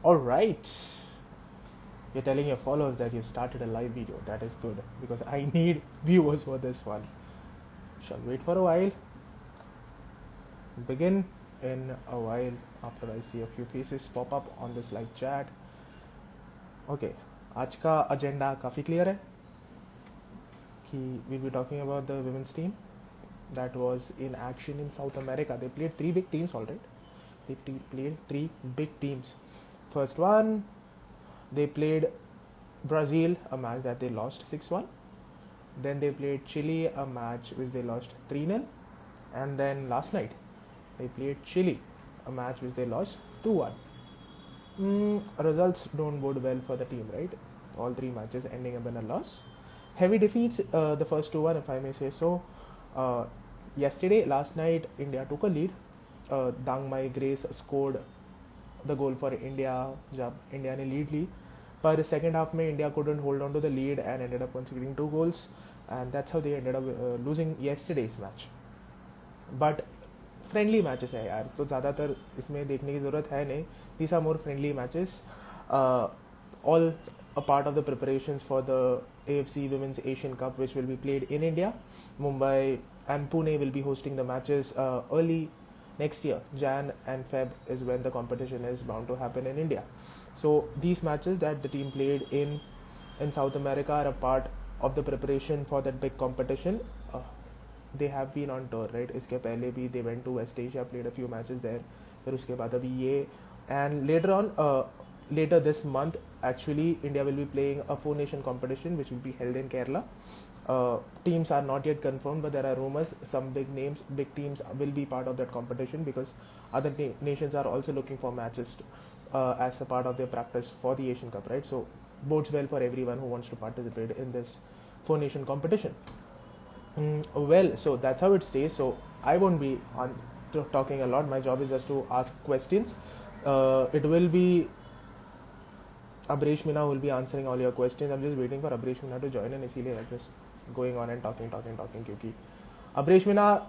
All right. You're telling your followers that you started a live video. That is good because I need viewers for this one. Shall wait for a while. Begin in a while after I see a few faces pop up on this live chat. Okay. आज का agenda काफ़ी clear है कि we'll be talking about the women's team that was in action in South America. They played three big teams already. They played three big teams. First one, they played Brazil, a match that they lost 6-1. Then they played Chile, a match which they lost 3-0. And then last night, they played Chile, a match which they lost 2-1. Results don't bode well for the team, right? All three matches ending up in a loss. Heavy defeats, the first 2-1, if I may say so. Last night, India took a lead. Dangmai Grace scored the goal for India जब India ने lead ली पर second half में India couldn't hold on to the lead and ended up conceding 2 goals and that's how they ended up losing yesterday's match. But friendly matches है यार तो ज़्यादातर इसमें देखने की ज़रूरत है नहीं. These are more friendly matches all a part of the preparations for the AFC Women's Asian Cup, which will be played in India. Mumbai and Pune will be hosting the matches early next year. Jan and Feb is when the competition is bound to happen in India. So these matches that the team played in South America are a part of the preparation for that big competition. They have been on tour, right? इसके पहले भी they went to West Asia, played a few matches there. फिर उसके बाद अभी ये and later this month actually India will be playing a 4 nation competition which will be held in Kerala. Teams are not yet confirmed, but there are rumors some big teams will be part of that competition because other nations are also looking for matches as a part of their practice for the Asian Cup, right? So bodes well for everyone who wants to participate in this 4 nation competition. Well, so that's how it stays. So I won't be talking a lot. My job is just to ask questions. It will be Abresh Mina will be answering all your questions. I'm just waiting for Abresh Mina to join in. इसीलिए I'm just going on and talking क्योंकि Abresh Mina,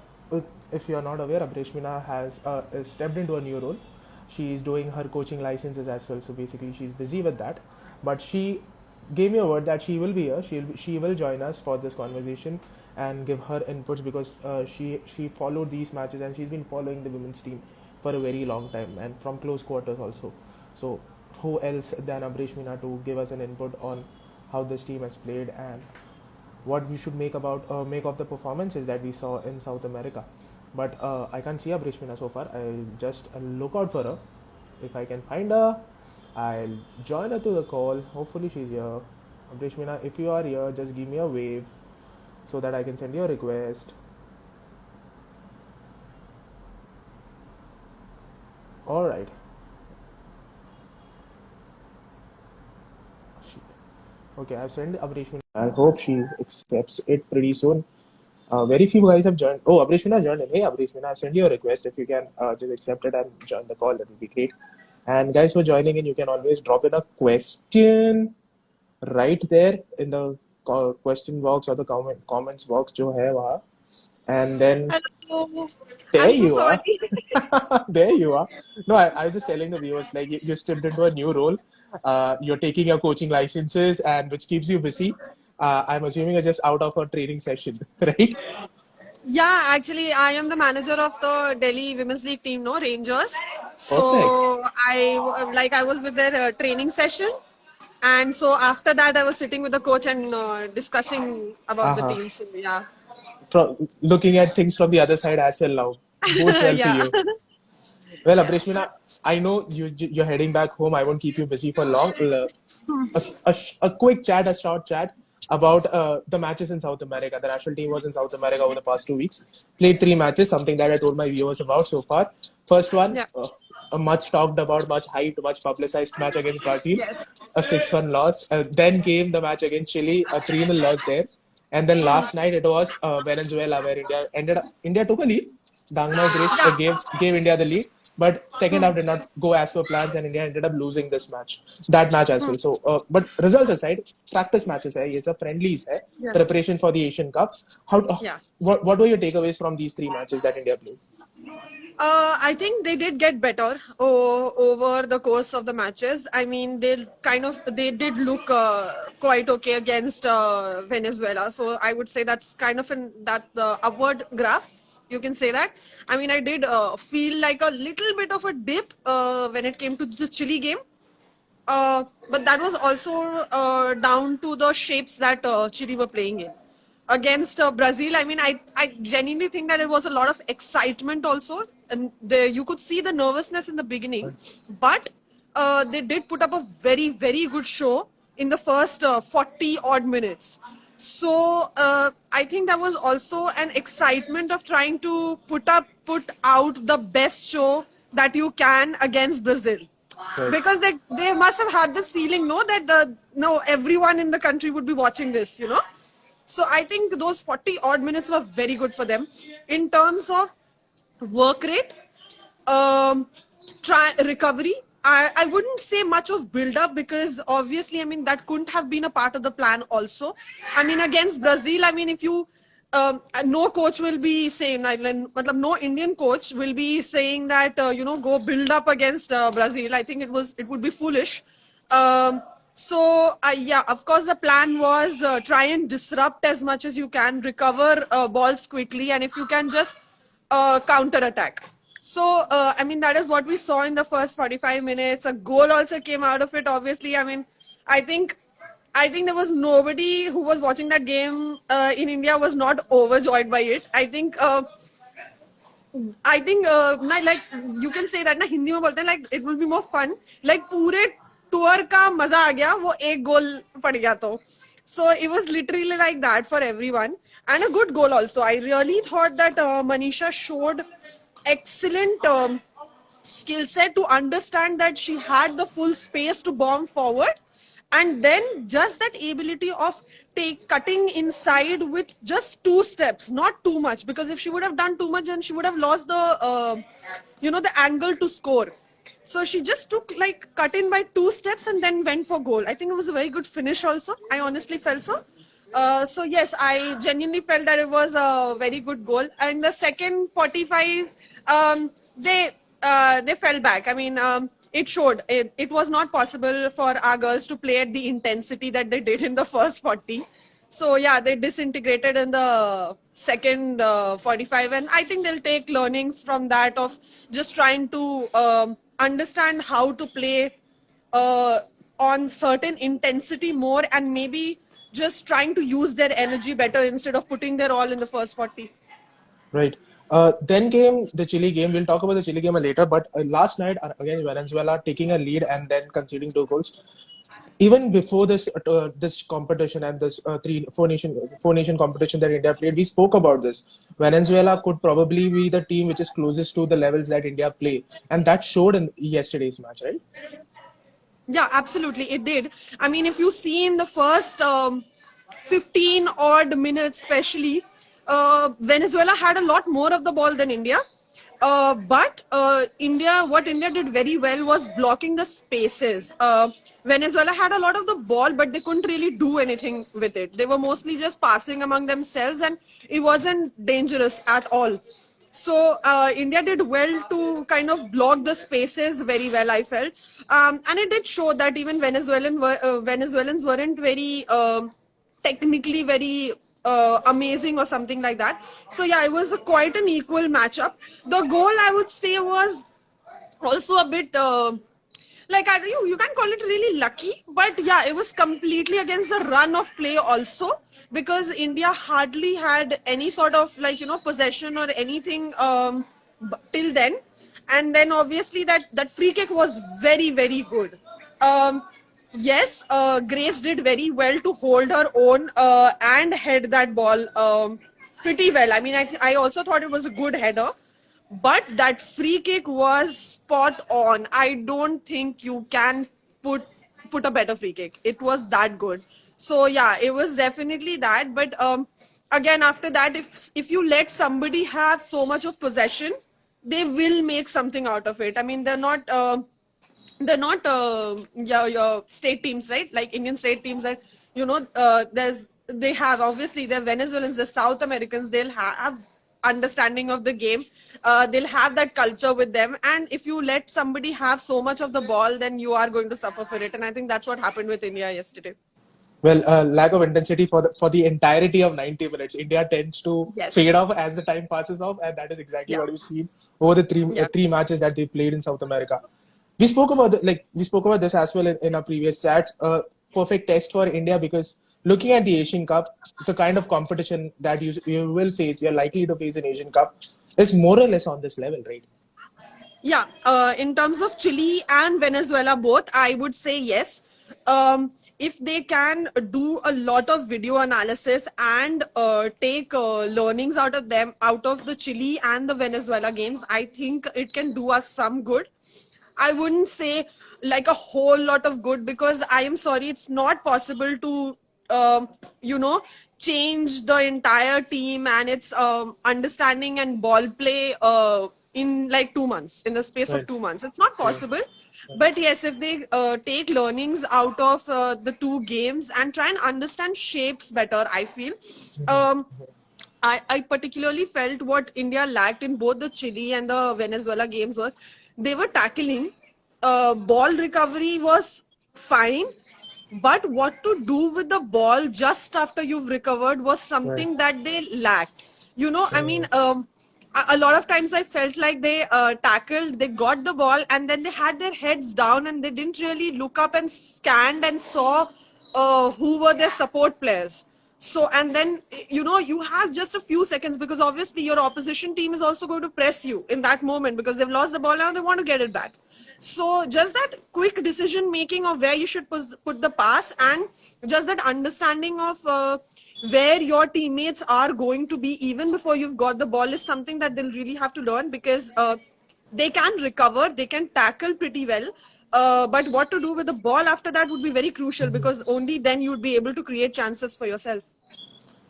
if you're not aware, Abresh Mina has stepped into a new role. She is doing her coaching licenses as well. So basically, she's busy with that. But she gave me a word that she will be here. She will join us for this conversation and give her inputs because she followed these matches and she's been following the women's team for a very long time and from close quarters also. So who else than Abresh Mina to give us an input on how this team has played and what we should make of the performances that we saw in South America. But I can't see Abresh Mina so far. I'll just look out for her. If I can find her, I'll join her to the call. Hopefully she's here. Abresh Mina, if you are here, just give me a wave so that I can send you a request. All right. Okay, I've sent Abresh Mina. I hope she accepts it pretty soon. Very few guys have joined. Oh, Abresh Mina joined in. Hey, Abresh Mina, I've sent you a request. If you can just accept it and join the call, that would be great. And guys who are joining in, you can always drop in a question right there in the question box or the comments box जो है वहाँ. And then Hello. there I'm so you are. sorry. There you are. No, I was just telling the viewers, like, you stepped into a new role. You're taking your coaching licenses, and which keeps you busy. I'm assuming you're just out of a training session, right? Yeah, actually, I am the manager of the Delhi Women's League team, no Rangers. Perfect. So I was with their training session, and so after that, I was sitting with the coach and discussing about the Uh-huh. team. So yeah, From looking at things from the other side as well now. Bodes well for yeah, you. Well, yes. Abrishmina, I know you're heading back home. I won't keep you busy for long. A quick chat, a short chat about the matches in South America. The national team was in South America over the past 2 weeks. Played 3 matches, something that I told my viewers about so far. First one, Yeah. a much talked about, much hyped, much publicized match against Brazil, Yes. a 6-1 loss. Then came the match against Chile, a 3-0 loss there. And then last night it was Venezuela, where India took a lead. Dangmai Grace Yeah. gave India the lead, but second half did not go as per plans, and India ended up losing that match as well. So, but results aside, practice matches hai, ये सब friendlies hai, Yeah. preparation for the Asian Cup. How, Yeah. what were your takeaways from these 3 matches that India played? I think they did get better over the course of the matches. I mean, they did look quite okay against Venezuela. So I would say that's kind of in that upward graph. You can say that. I mean, I did feel like a little bit of a dip when it came to the Chile game. But that was also down to the shapes that Chile were playing in. Against Brazil, I mean, I genuinely think that it was a lot of excitement also. And you could see the nervousness in the beginning. But they did put up a very, very good show in the first 40 odd minutes. So I think there was also an excitement of trying to put out the best show that you can against Brazil, Right. because they must have had this feeling, no, that no, everyone in the country would be watching this, you know. So I think those 40 odd minutes were very good for them in terms of work rate, um, recovery. I wouldn't say much of build up, because obviously, I mean, that couldn't have been a part of the plan also. I mean, against Brazil, I mean, if you no coach will be saying, like, no Indian coach will be saying that go build up against Brazil. I think it would be foolish. Yeah, of course, the plan was try and disrupt as much as you can, recover balls quickly, and if you can just counter attack. So, I mean, that is what we saw in the first 45 minutes. A goal also came out of it, obviously. I mean, I think I think there was nobody who was watching that game in India was not overjoyed by it. Like you can say that ना हिंदी में बोलते हैं, like it will be more fun. Like पूरे tour का मजा आ गया वो एक गोल पड़ गया तो. So it was literally like that for everyone, and a good goal also. I really thought that Manisha showed excellent skill set to understand that she had the full space to bomb forward, and then just that ability of cutting inside with just 2 steps, not too much, because if she would have done too much then she would have lost the the angle to score. So she just took, like, cut in by 2 steps and then went for goal. I think it was a very good finish also. I honestly felt so. So yes, I genuinely felt that it was a very good goal. And the second 45, they fell back. I mean, it showed it was not possible for our girls to play at the intensity that they did in the first 40. So yeah, they disintegrated in the second 45, and I think they'll take learnings from that of just trying to understand how to play uh, on certain intensity more, and maybe just trying to use their energy better instead of putting their all in the first 40. Right. Then came the Chile game. We'll talk about the Chile game later. But last night against Venezuela, taking a lead and then conceding 2 goals. Even before this competition and this four nation competition that India played, we spoke about this. Venezuela could probably be the team which is closest to the levels that India play, and that showed in yesterday's match, right? Yeah, absolutely. It did. I mean, if you see in the first 15 odd minutes, especially, Venezuela had a lot more of the ball than India. But what India did very well was blocking the spaces. Venezuela had a lot of the ball, but they couldn't really do anything with it. They were mostly just passing among themselves, and it wasn't dangerous at all. So India did well to kind of block the spaces very well, I felt, and it did show that even Venezuelans weren't very technically very amazing or something like that. So yeah, it was quite an equal matchup. The goal, I would say, was also a bit you can call it really lucky, but yeah, it was completely against the run of play also, because India hardly had any sort of possession or anything till then. And then obviously that free kick was very, very good. um, yes, Grace did very well to hold her own and head that ball pretty well. I mean, I also thought it was a good header, but that free kick was spot on. I don't think you can put put a better free kick. It was that good. So yeah, it was definitely that. But again, after that, if you let somebody have so much of possession, they will make something out of it. I mean, they're not your state teams, right? Like Indian state teams that they have, obviously they're Venezuelans, they're South Americans. They'll have understanding of the game. They'll have that culture with them, and if you let somebody have so much of the ball, then you are going to suffer for it. And I think that's what happened with India yesterday. Well, lack of intensity for the entirety of 90 minutes. India tends to fade Yes. off as the time passes off, and that is exactly Yeah. what we've seen over the Yeah. three matches that they played in South America. We spoke about this as well in our previous chats. Perfect test for India because looking at the Asian Cup, the kind of competition that you will face, you're likely to face in Asian Cup, is more or less on this level, right? Yeah, in terms of Chile and Venezuela, both, I would say yes. If they can do a lot of video analysis and take learnings out of them, out of the Chile and the Venezuela games, I think it can do us some good. I wouldn't say like a whole lot of good, because I am sorry, it's not possible to, you know, change the entire team and its understanding and ball play in like 2 months, in the space of Right. 2 months. It's not Right. possible. But yes, if they take learnings out of the two games and try and understand shapes better, I feel. Um, I particularly felt what India lacked in both the Chile and the Venezuela games was they were tackling. Ball recovery was fine, but what to do with the ball just after you've recovered was Right. something that they lacked. You know, I mean, Mhm. a lot of times I felt like they tackled, they got the ball, and then they had their heads down and they didn't really look up and scanned and saw who were their support players. So, and then, you know, you have just a few seconds, because obviously your opposition team is also going to press you in that moment because they've lost the ball now, they want to get it back. So, just that quick decision making of where you should put the pass, and just that understanding of where your teammates are going to be even before you've got the ball is something that they'll really have to learn, because they can recover, they can tackle pretty well. But what to do with the ball after that would be very crucial, because only then you'd be able to create chances for yourself.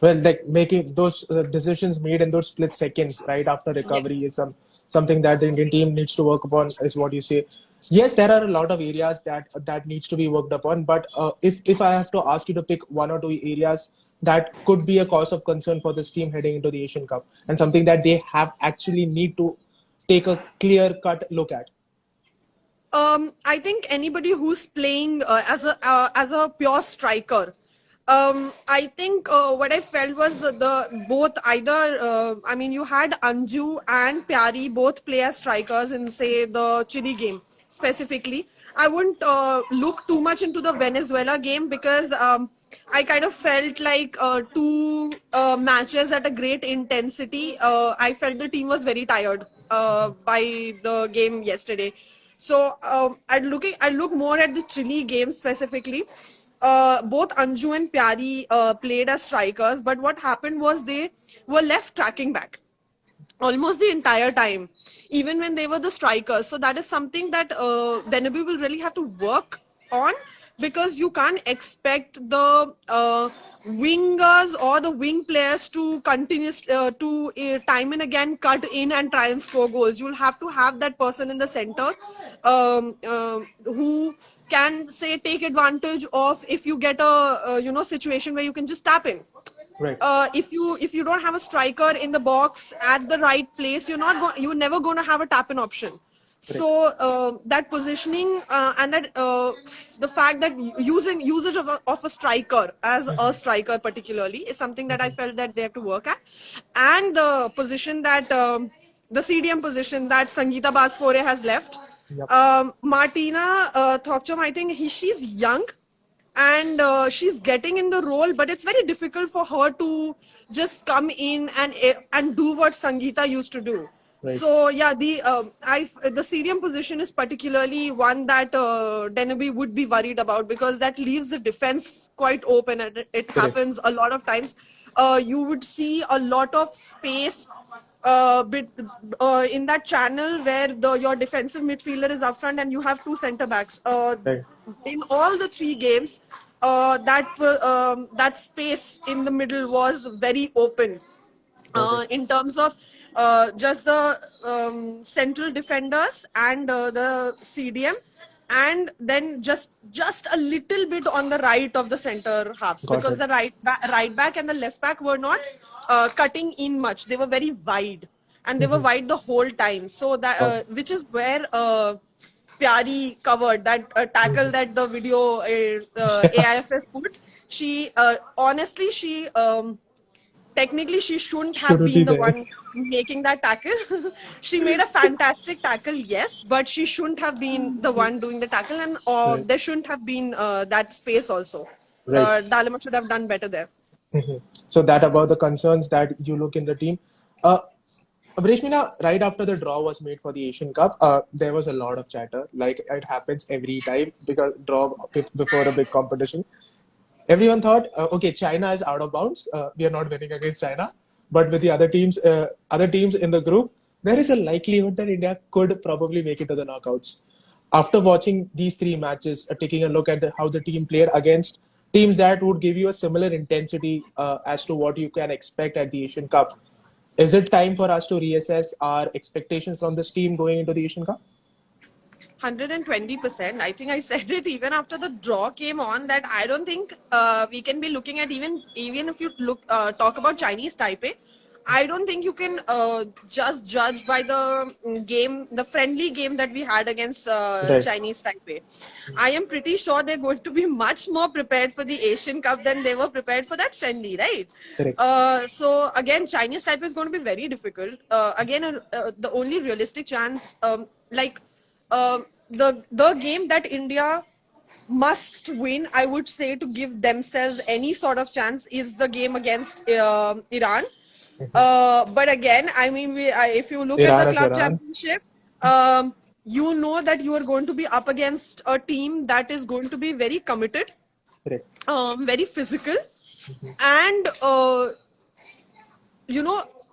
Well, like making those decisions made in those split seconds right after recovery Yes. is something that the Indian team needs to work upon, is what you say. Yes, there are a lot of areas that needs to be worked upon, but if I have to ask you to pick one or two areas that could be a cause of concern for this team heading into the Asian Cup, and something that they have actually need to take a clear cut look at. I think anybody who's playing as a pure striker. I think what I felt was the both either. I mean, you had Anju and Pyari both play as strikers in, say, the Chile game specifically. I wouldn't look too much into the Venezuela game, because I kind of felt like two matches at a great intensity. I felt the team was very tired by the game yesterday. So I look more at the Chile game specifically. Both Anju and Pyari played as strikers, but what happened was they were left tracking back almost the entire time, even when they were the strikers. So that is something that Deneby will really have to work on, because you can't expect the wingers or the wing players to time and again cut in and try and score goals. You'll have to have that person in the center who can, say, take advantage of if you get a situation where you can just tap in. Right. If you don't have a striker in the box at the right place, you're never going to have a tap in option. Correct. So that positioning and that the fact that usage of a striker as a striker particularly is something that I felt that they have to work at. And the position that the CDM position that Sangeeta Basfore has left, Yep. Martina Thopcham, I think she's young, and she's getting in the role, but it's very difficult for her to just come in and do what Sangeeta used to do. Right. So yeah, the CDM position is particularly one that Deneby would be worried about, because that leaves the defense quite open, and it Correct. happens a lot of times. You would see a lot of space in that channel where your defensive midfielder is up front and you have two center backs. Right. In all the three games, that space in the middle was very open. Got In terms of just the central defenders and the CDM, and then just a little bit on the right of the center halves, Got because it. the right back and the left back were not cutting in much. They were very wide, and they were Mhm. wide the whole time. So that Got it. which is where Pyari covered that tackle Mhm. that the video AIFF put. She honestly, she technically she shouldn't have Shouldn't be been the there. one making that tackle. She made a fantastic tackle, yes, but she shouldn't have been the one doing the tackle, and Right. there shouldn't have been that space also. Right. Dalima should have done better there. Mhm. So that about the concerns that you look in the team. Uh, Breshmina, right after the draw was made for the Asian Cup, there was a lot of chatter. Like it happens every time because draw before a big competition. Everyone thought, okay, China is out of bounds. We are not winning against China. But with the other teams in the group, there is a likelihood that India could probably make it to the knockouts. After watching these three matches, taking a look at how the team played against teams that would give you a similar intensity as to what you can expect at the Asian Cup, is it time for us to reassess our expectations from this team going into the Asian Cup? 120%. I think I said it even after the draw came on, that I don't think we can be looking at, even if you talk about Chinese Taipei. I don't think you can just judge by the game, the friendly game that we had against Right. Chinese Taipei. I am pretty sure they're going to be much more prepared for the Asian Cup than they were prepared for that friendly, right? Correct. So again, Chinese Taipei is going to be very difficult. Again, the only realistic chance, the game that India must win, I would say, to give themselves any sort of chance, is the game against Iran. But again, I mean, if you look at the Iran as club Iran. championship, you know that you are going to be up against a team that is going to be very committed, Correct. very physical, and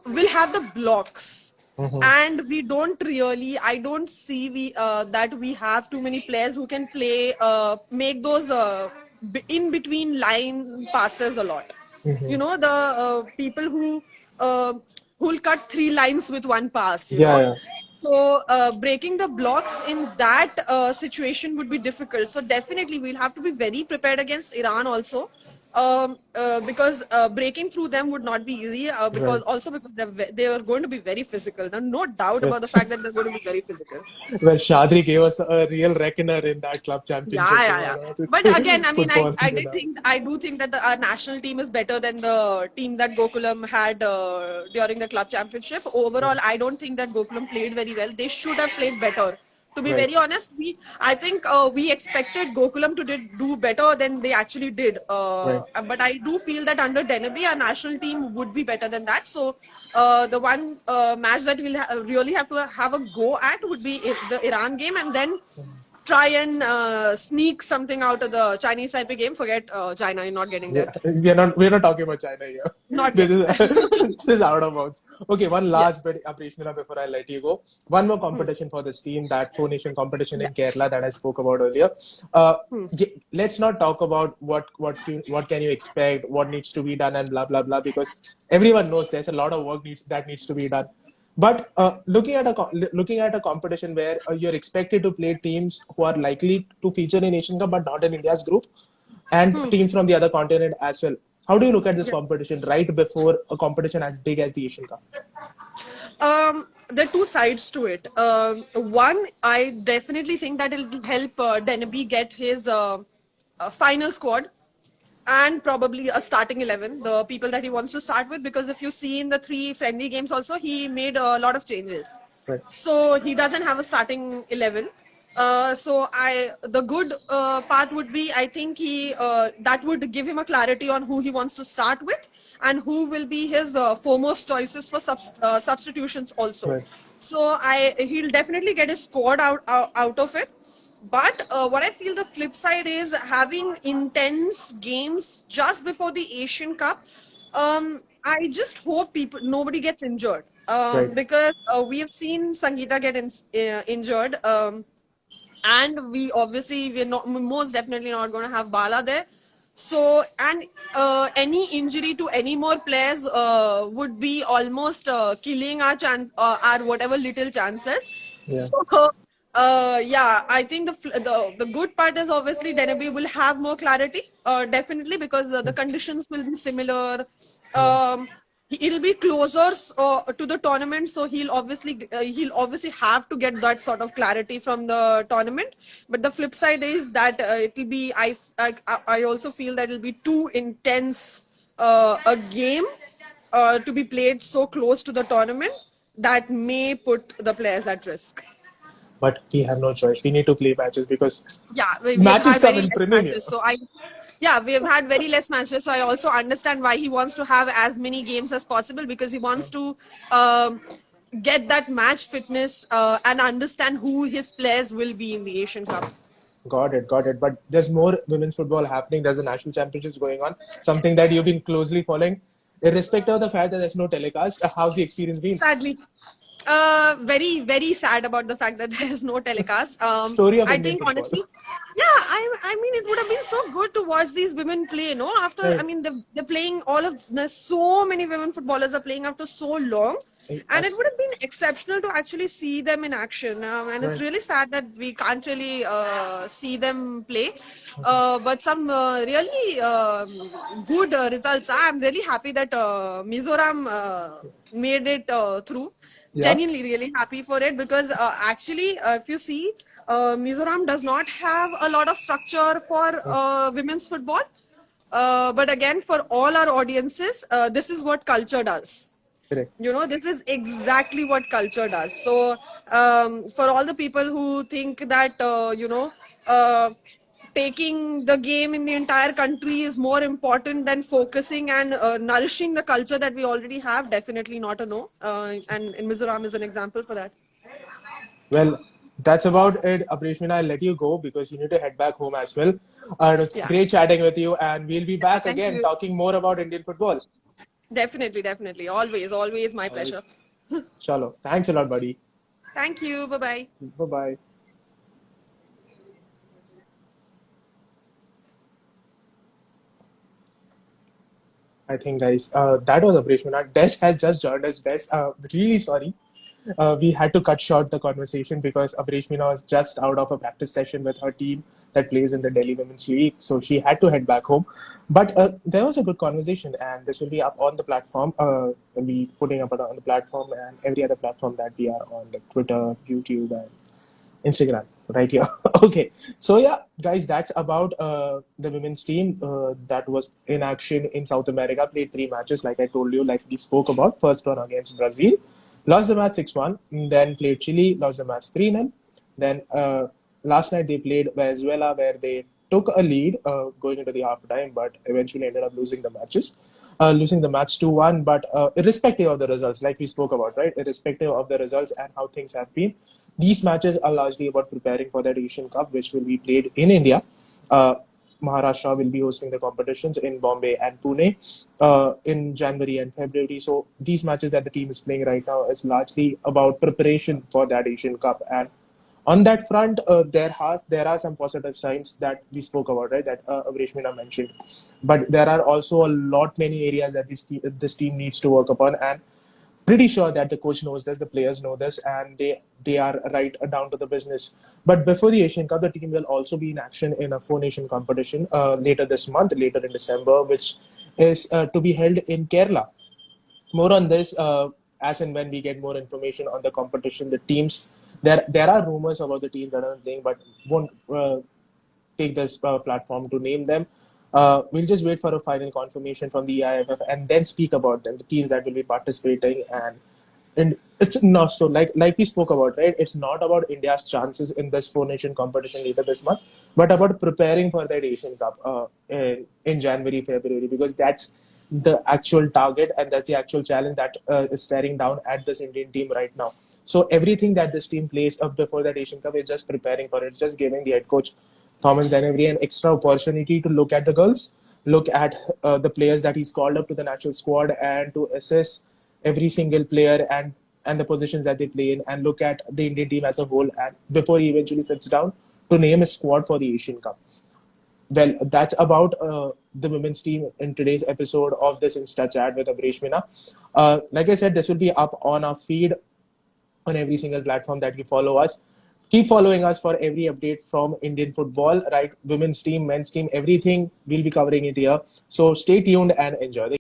will have the blocks. Mhm. And we don't really, I don't see we that we have too many players who can play make those in between line passes a lot. Mhm. The people uh, who'll cut three lines with one pass. Yeah, yeah. So breaking the blocks in that situation would be difficult. So definitely we'll have to be very prepared against Iran also, because breaking through them would not be easy. Because Right. also because they are going to be very physical. There's no doubt Yeah. about the fact that they're going to be very physical. Well, Shadri gave us a real reckoner in that club championship. Yeah, You yeah, yeah. know, But again, I mean, football. I You did know. think I do think that the national team is better than the team that Gokulam had during the club championship. Overall, I don't think that Gokulam played very well. They should have played better. To be Right. very honest, I think we expected Gokulam to do better than they actually did. Right. But I do feel that under Deneby, our national team would be better than that. So the one match that we'll really have to have a go at would be the Iran game, and then try and sneak something out of the Chinese Taipei game. Forget China, you're not getting there. Yeah, we're not talking about China here. Not This yet. is this is out of bounds. Okay, one Yeah. last bit, Aprishmina, before I let you go. One more competition for this team, that Four Nation competition Yeah. in Kerala that I spoke about earlier. Uh, Hmm. let's not talk about what can you expect, what needs to be done, and blah blah blah, because everyone knows there's a lot of work needs to be done. But looking at a competition where you're expected to play teams who are likely to feature in Asian Cup but not in India's group, and Hmm. teams from the other continent as well. How do you look at this Yeah. competition right before a competition as big as the Asian Cup? There are two sides to it. One, I definitely think that it'll help Deneby get his final squad and probably a starting 11, the people that he wants to start with. Because if you see in the three friendly games also, he made a lot of changes. Right. So he doesn't have a starting 11. The good part would be, I think he that would give him a clarity on who he wants to start with and who will be his foremost choices for substitutions also. Right. So he'll definitely get his squad out of it. But what I feel the flip side is having intense games just before the Asian Cup. I just hope nobody gets injured, Right. because we have seen Sangeeta get injured. And we're not, most definitely not going to have Bala there. So, and any injury to any more players would be almost killing our chance, our whatever little chances. Yeah. So Yeah, I think the good part is obviously Deneby will have more clarity, definitely, because the conditions will be similar. It'll be closer to the tournament, so he'll obviously have to get that sort of clarity from the tournament. But the flip side is that it'll be I also feel that it'll be too intense a game to be played so close to the tournament that may put the players at risk. But we have no choice. We need to play matches because Yeah, we have matches had come very in less premium. matches. Yeah, we have had very less matches. So I also understand why he wants to have as many games as possible because he wants to um, get that match fitness and understand who his players will be in the Asian Cup. Got it, got it. But there's more women's football happening. There's a national championships going on, something that you've been closely following. Irrespective of the fact that there's no telecast, how's the experience been? Sadly, very very sad about the fact that there is no telecast. Story of I Indian think football. honestly, yeah, I mean it would have been so good to watch these women play. No, after I Right. mean they're playing all of there's so many women footballers are playing after so long, and it would have been exceptional to actually see them in action. And it's Right. really sad that we can't really see them play. But some really good results. I'm really happy that Mizoram made it through. Yeah. Genuinely, really happy for it because actually, if you see, Mizoram does not have a lot of structure for women's football. But again, for all our audiences, this is what culture does. Correct. You know, this is exactly what culture does. So for all the people who think that taking the game in the entire country is more important than focusing and nourishing the culture that we already have, definitely not a no. And Mizoram is an example for that. Well, that's about it. Abrishmina, I'll let you go because you need to head back home as well. It was Yeah, great chatting with you, and we'll be yeah, back thank again you. talking more about Indian football. Definitely, definitely, always, always my pleasure. Always. Chalo. Thanks a lot, buddy. Thank you. Bye bye. Bye bye. I think, guys, that was Abrishmina. Des has just joined us. Des, really sorry. We had to cut short the conversation because Abrishmina was just out of a practice session with her team that plays in the Delhi Women's League. So she had to head back home. But there was a good conversation, and this will be up on the platform. We'll be putting up on the platform and every other platform that we are on, like Twitter, YouTube, and Instagram right here. Okay, so yeah, guys, that's about the women's team that was in action in South America. Played 3 matches, like I told you, like we spoke about. First one against Brazil, lost the match 6-1. Then played Chile, lost the match 3-0. Then last night they played Venezuela, where they took a lead going into the half time, but eventually ended up losing the matches. Losing the match 2-1, but irrespective of the results, like we spoke about, right? Irrespective of the results and how things have been, these matches are largely about preparing for that Asian Cup, which will be played in India. Uh, Maharashtra will be hosting the competitions in Bombay and Pune in January and February. So these matches that the team is playing right now is largely about preparation for that Asian Cup. And on that front, there are some positive signs that we spoke about, right? That Avreshmina mentioned, but there are also a lot many areas that this team needs to work upon, and pretty sure that the coach knows this, the players know this, and they are right down to the business. But before the Asian Cup, the team will also be in action in a four-nation competition later this month, later in December, which is to be held in Kerala. More on this as and when we get more information on the competition, the teams. There are rumors about the teams that are playing, but won't take this platform to name them. We'll just wait for a final confirmation from the IFF and then speak about them, the teams that will be participating. And it's not so like we spoke about, right? It's not about India's chances in this four-nation competition later this month, but about preparing for that Asian Cup in January, February, because that's the actual target and that's the actual challenge that is staring down at this Indian team right now. So everything that this team plays up before that Asian Cup is just preparing for it. It's just giving the head coach Thomas Denevry an extra opportunity to look at the girls, look at the players that he's called up to the national squad, and to assess every single player and the positions that they play in, and look at the Indian team as a whole. And before he eventually sits down to name a squad for the Asian Cup. Well, that's about the women's team in today's episode of this Insta chat with Abresh Mina. Like I said, this will be up on our feed on every single platform that you follow us. Keep following us for every update from Indian football, right? Women's team, men's team, everything. We'll be covering it here. So stay tuned and enjoy.